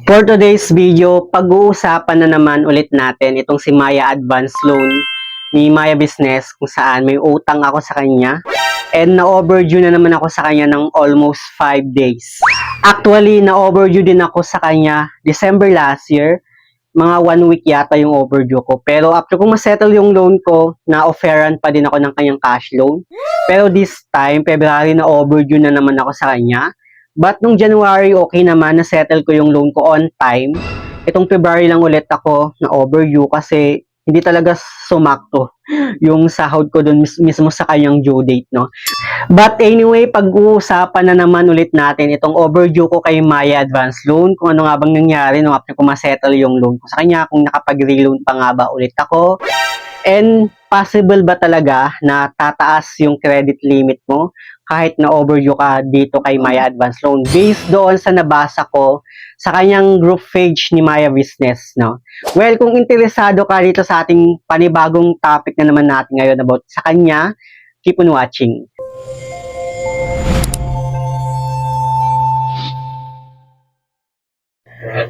For today's video, pag-uusapan na naman ulit natin itong si Maya Advance Loan ni Maya Business kung saan may utang ako sa kanya and na-overdue na naman ako sa kanya ng almost 5 days. Actually, na-overdue din ako sa kanya December last year. Mga 1 week yata yung overdue ko. Pero after kong masettle yung loan ko, na-offeran pa din ako ng kanyang cash loan. Pero this time, February na overdue na naman ako sa kanya. But nung January, okay naman, na-settle ko yung loan ko on time. Itong February lang ulit ako na overdue kasi hindi talaga sumakto yung sahod ko dun mismo sa kanyang due date, no? But anyway, pag-uusapan na naman ulit natin itong overdue ko kay Maya Advance Loan, kung ano nga bang nangyari nung after ko ma-settle yung loan ko sa kanya, kung nakapag-reloan pa nga ba ulit ako, and possible ba talaga na tataas yung credit limit mo kahit na overdue ka dito kay Maya Advance Loan based doon sa nabasa ko sa kanyang group page ni Maya Business, no? Well, kung interesado ka dito sa ating panibagong topic na naman natin ngayon about sa kanya, keep on watching.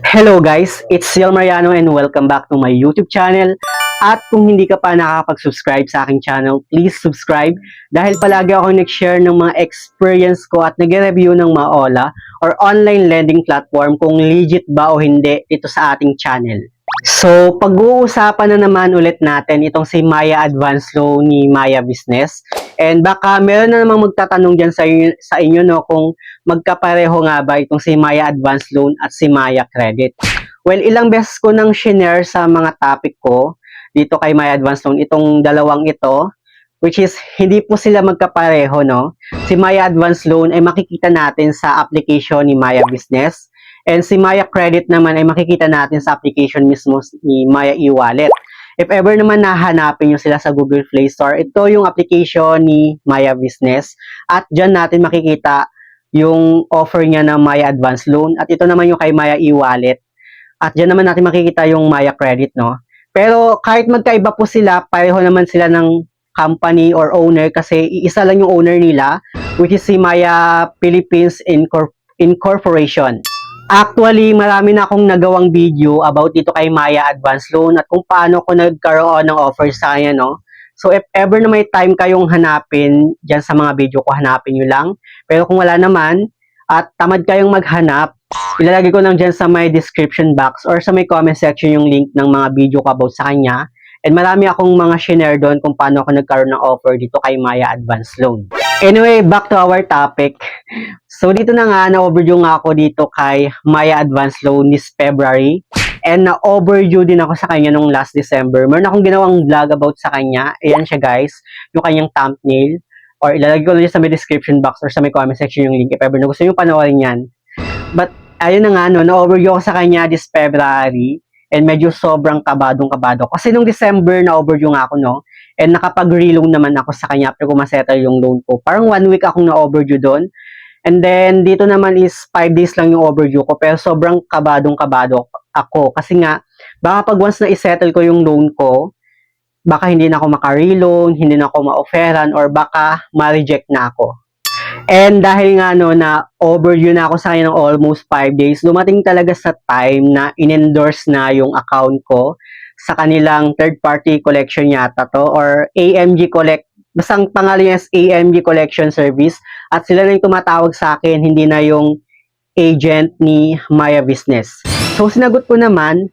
Hello guys, it's Ciel Mariano and welcome back to my YouTube channel. At kung hindi ka pa nakakapag-subscribe sa aking channel, please subscribe dahil palagi ako nag-share ng mga experience ko at nag-review ng mga OLA or online lending platform kung legit ba o hindi ito sa ating channel. So, pag-uusapan na naman ulit natin itong si Maya Advance Loan ni Maya Business. And baka meron na namang magtatanong dyan sa inyo no, kung magkapareho nga ba itong si Maya Advance Loan at si Maya Credit. Well, ilang beses ko nang shinare sa mga topic ko dito kay Maya Advance Loan itong dalawang ito, which is hindi po sila magkapareho, no? Si Maya Advance Loan ay makikita natin sa application ni Maya Business. And si Maya Credit naman ay makikita natin sa application mismo ni Maya e-Wallet. If ever naman nahanapin nyo sila sa Google Play Store, ito yung application ni Maya Business. At dyan natin makikita yung offer niya na Maya Advance Loan. At ito naman yung kay Maya e-Wallet. At dyan naman natin makikita yung Maya Credit, no? Pero kahit magkaiba po sila, pareho naman sila ng company or owner kasi isa lang yung owner nila, which is si Maya Philippines Incorporation. Actually, marami na akong nagawang video about dito kay Maya Advance Loan at kung paano ko nagkaroon ng offer sa kanya, no? So, if ever na may time kayong hanapin dyan sa mga video ko, hanapin nyo lang. Pero kung wala naman, at tamad kayong maghanap, ilalagay ko lang dyan sa my description box or sa may comment section yung link ng mga video ko about sa kanya. And marami akong mga shinare doon kung paano ako nagkaroon ng offer dito kay Maya Advance Loan. Anyway, back to our topic. So dito na nga, na-overdue nga ako dito kay Maya Advance Loan this February. And na-overdue din ako sa kanya nung last December. Meron akong ginawang vlog about sa kanya. Ayan siya guys, yung kanyang thumbnail. Or ilalagay ko lang sa may description box or sa may comment section yung link if ever na gusto nyo panoorin yan. But ayun na nga, no, na-overdue ako sa kanya this February. And medyo sobrang kabadong-kabado. Kasi nung December na-overdue nga ako, no? And nakapag-reloan naman ako sa kanya after ko ma-settle yung loan ko. Parang 1 week akong na-overdue doon. And then, dito naman is 5 days lang yung overdue ko. Pero sobrang kabadong-kabado ako. Kasi nga, baka pag once na isettle ko yung loan ko, baka hindi na ako maka-reloan, hindi na ako ma-offeran, or baka ma-reject na ako. And dahil nga no, na overdue na ako sa kanya ng almost 5 days, dumating talaga sa time na in-endorse na yung account ko sa kanilang third-party collection yata to, or AMG Collect. Basta ang pangalan niya is AMG Collection Service. At sila na yung tumatawag sa akin, hindi na yung agent ni Maya Business. So sinagot ko naman,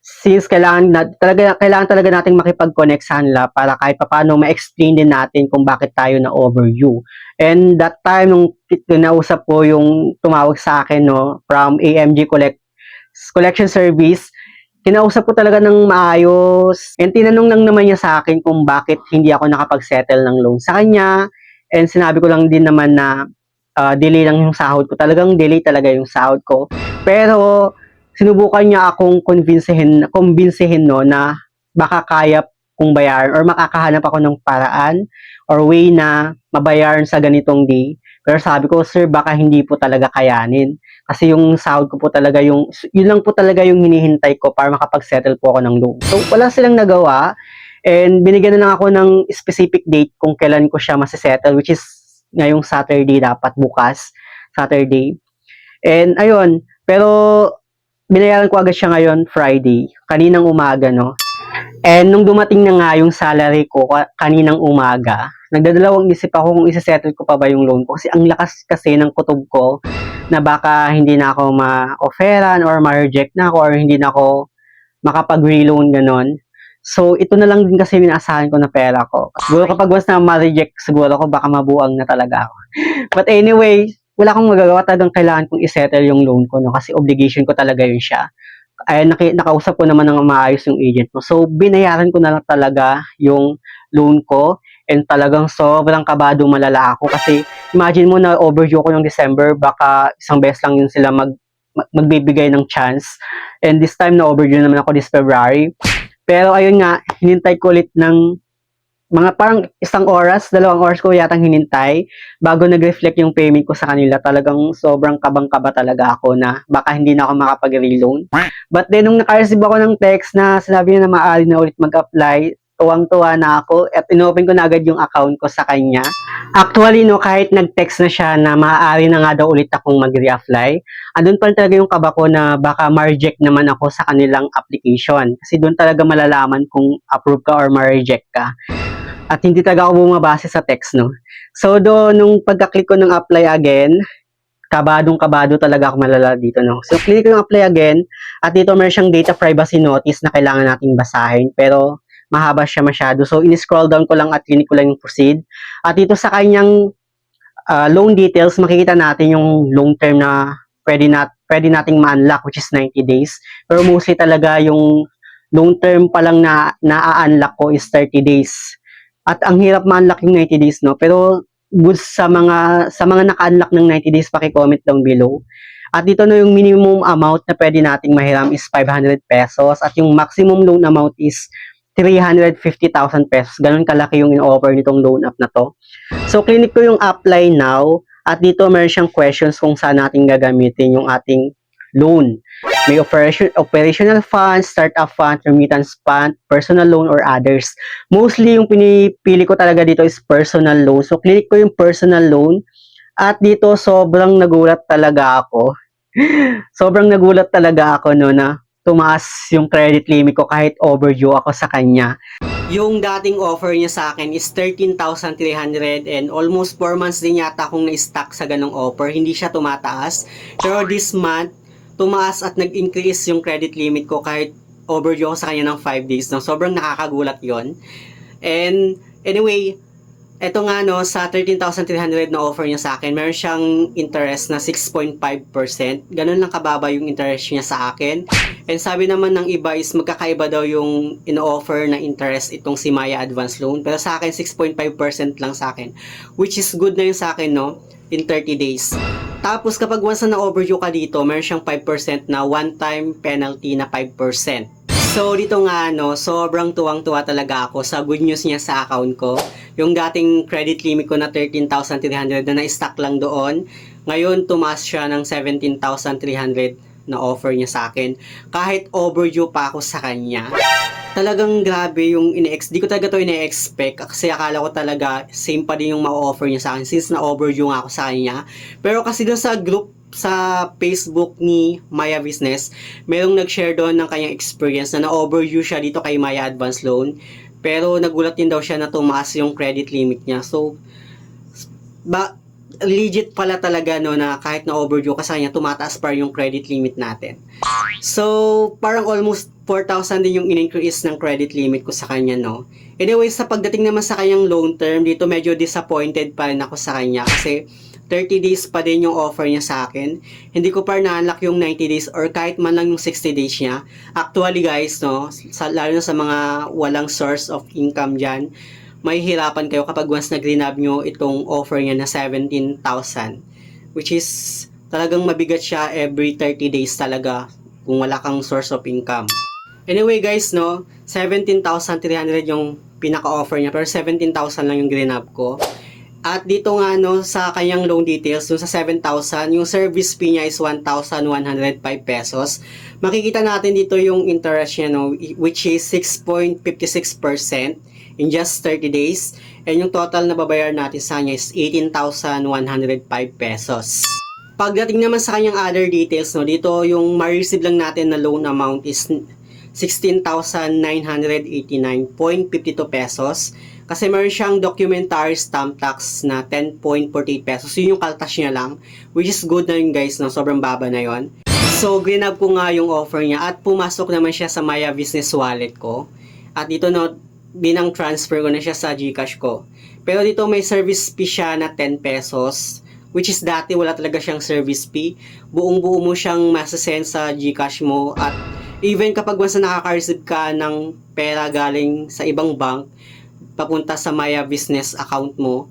since kailangan talaga nating makipag-connect sa kanila para kahit paano ma-explain din natin kung bakit tayo na overdue. And that time, nung nausap ko yung tumawag sa akin, no, from AMG Collection Service, kinausap ko talaga ng maayos. And tinanong lang naman niya sa akin kung bakit hindi ako nakapag-settle ng loan sa kanya. And sinabi ko lang din naman na delay lang yung sahod ko. Talagang delay talaga yung sahod ko. Pero sinubukan niya akong kumbinsihin no, na baka kaya kong bayaran or makakahanap ako ng paraan or way na mabayaran sa ganitong day. Pero sabi ko, sir, baka hindi po talaga kayanin. Kasi yung sahod ko po talaga, yun lang po talaga yung hinihintay ko para makapag-settle po ako ng loan. So, wala silang nagawa. And binigyan na lang ako ng specific date kung kailan ko siya masisettle, which is ngayong Saturday dapat, bukas. Saturday. And ayun, pero binayaran ko agad siya ngayon, Friday, kaninang umaga, no? And nung dumating na nga yung salary ko kaninang umaga, nagdadalawang isip ako kung isa-settle ko pa ba yung loan ko. Kasi ang lakas kasi ng kutob ko na baka hindi na ako ma-offeran or ma-reject na ako or hindi na ako makapag-reloan ganon. So, ito na lang din kasi inaasahan ko na pera ko. Siguro kapag once na ma-reject, siguro ako baka mabuang na talaga ako. But anyway, wala akong magagawa, talagang kailangan kong isettle yung loan ko, no? Kasi obligation ko talaga yun siya. Ay, nakausap ko naman ng maayos yung agent ko. So, binayaran ko na lang talaga yung loan ko and talagang sobrang kabado malala ako kasi imagine mo na overdue ko yung December, baka isang beses lang yun sila magbibigay ng chance. And this time na overdue naman ako this February. Pero ayun nga, hinintay ko ulit ng mga parang isang oras, 2 oras ko yatang hinintay bago nag-reflect yung payment ko sa kanila. Talagang sobrang kabang-kaba talaga ako na baka hindi na ako makapag-reloan. But then, nung naka-receive ako ng text na sinabi niya na maaari na ulit mag-apply, tuwang-tuwa na ako at inopen ko na agad yung account ko sa kanya. Actually, no, kahit nag-text na siya na maaari na nga daw ulit akong mag-reapply, andun pa rin talaga yung kaba ko na baka ma-reject naman ako sa kanilang application. Kasi doon talaga malalaman kung approve ka or ma-reject ka. At hindi talaga ako bumabase sa text, no? So, nung pagka-click ko ng apply again, kabadong-kabado talaga ako malala dito, no? So, click ko yung apply again, at dito meron siyang data privacy notice na kailangan nating basahin, pero mahaba siya masyado. So, in-scroll down ko lang at click ko lang yung proceed. At dito sa kanyang loan details, makikita natin yung long term na pwede nating ma-unlock, which is 90 days. Pero mostly talaga yung long term pa lang na na-unlock ko is 30 days. At ang hirap ma-unlock yung 90 days, no? Pero good sa mga naka-unlock ng 90 days, paki-comment down below. At dito na yung minimum amount na pwede nating mahiram is 500 pesos at yung maximum loan amount is 350,000 pesos. Ganun kalaki yung in-offer nitong loan app na to. So, click ko yung apply now at dito meron siyang questions kung saan natin gagamitin yung ating loan. May operational fund, startup fund, remittance fund, personal loan, or others. Mostly, yung pinipili ko talaga dito is personal loan. So, click ko yung personal loan. At dito, sobrang nagulat talaga ako. Sobrang nagulat talaga ako, no, na tumaas yung credit limit ko kahit overdue ako sa kanya. Yung dating offer niya sa akin is 13,300 and almost 4 months din yata akong na-stuck sa ganong offer. Hindi siya tumataas. Pero this month, tumaas at nag-increase yung credit limit ko kahit overdue ako sa kanya ng 5 days. No? Sobrang nakakagulat yon. And anyway, eto nga no, sa 13,300 na offer niya sa akin, meron siyang interest na 6.5%. Ganun lang kababa yung interest niya sa akin. And sabi naman ng iba is magkakaiba daw yung in-offer na interest itong si Maya Advance Loan. Pero sa akin, 6.5% lang sa akin. Which is good na yun sa akin, no? In 30 days. Tapos kapag once na overdue ka dito, meron siyang 5% na one-time penalty na 5%. So dito nga no, sobrang tuwang-tuwa talaga ako sa good news niya sa account ko. Yung dating credit limit ko na 13,300 na na-stuck lang doon, ngayon tumaas siya ng 17,300 na offer niya sa akin. Kahit overdue pa ako sa kanya. Talagang grabe yung di ko talaga to ine-expect kasi akala ko talaga same pa din yung ma-offer niya sa akin since na-overdue nga ako sa kanya. Pero kasi doon sa group sa Facebook ni Maya Business, merong nag-share doon ng kanyang experience na na-overdue siya dito kay Maya Advance Loan. Pero nagulat din daw siya na tumaas yung credit limit niya. So, legit pala talaga no na kahit na overdue ka sa kanya, tumataas pa yung credit limit natin. So, parang almost 4,000 din yung in-increase ng credit limit ko sa kanya, no? Anyway, sa pagdating naman sa kanyang long term, dito medyo disappointed pa rin ako sa kanya kasi 30 days pa din yung offer niya sa akin. Hindi ko pa na-unlock yung 90 days or kahit man lang yung 60 days niya. Actually guys, no, lalo na sa mga walang source of income dyan, may hirapan kayo kapag once nag-renab nyo itong offer niya na 17,000. Which is talagang mabigat siya every 30 days talaga kung wala kang source of income. Anyway guys, no, 17,300 yung pinaka-offer niya pero 17,000 lang yung grinab ko. At dito nga no, sa kanyang loan details, dun sa 7,000, yung service fee niya is 1,105 pesos. Makikita natin dito yung interest niya, no, which is 6.56% in just 30 days. And yung total na babayar natin sa kanya is 18,105 pesos. Pagdating naman sa kanyang other details, no, dito yung ma-receive lang natin na loan amount is 16,989.52 pesos. Kasi meron siyang documentary stamp tax na 10.48 pesos. Yun yung kaltas niya lang. Which is good na yun guys, no? Sobrang baba na yun. So, grinab ko nga yung offer niya at pumasok naman siya sa Maya Business Wallet ko. At dito, no, binang transfer ko na siya sa GCash ko. Pero dito may service fee siya na 10 pesos. Which is dati wala talaga siyang service fee. Buong-buo mo siyang masasend sa GCash mo. At even kapag once na nakaka-receive ka ng pera galing sa ibang bank, papunta sa Maya Business account mo,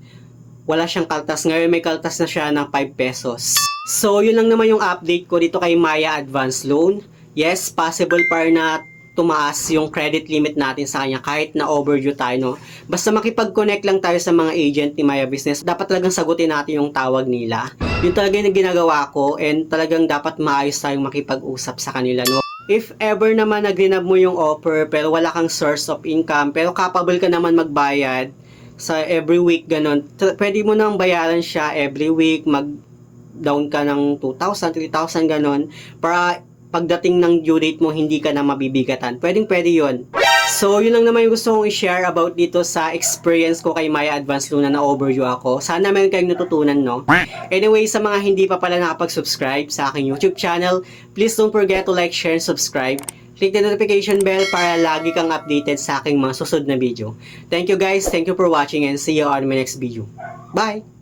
wala siyang kaltas. Ngayon may kaltas na siya ng 5 pesos. So, yun lang naman yung update ko dito kay Maya Advance Loan. Yes, possible pa na tumaas yung credit limit natin sa kanya kahit na overdue tayo, no? Basta makipag-connect lang tayo sa mga agent ni Maya Business, dapat talagang sagutin natin yung tawag nila. Yun talaga yung ginagawa ko and talagang dapat maayos tayong makipag-usap sa kanila, no? If ever naman nag-grab mo yung offer pero wala kang source of income pero capable ka naman magbayad sa every week, ganon, pwede mo nang bayaran siya every week, mag-down ka ng 2,000, 3,000, ganon, para pagdating ng due date mo, hindi ka na mabibigatan. Pwede yun. So, yun lang naman yung gusto kong i-share about dito sa experience ko kay Maya Advance Loan na overdue ako. Sana meron kayong natutunan, no? Anyway, sa mga hindi pa pala nakapag-subscribe sa aking YouTube channel, please don't forget to like, share, and subscribe. Click the notification bell para lagi kang updated sa aking mga susunod na video. Thank you guys, thank you for watching, and see you on my next video. Bye!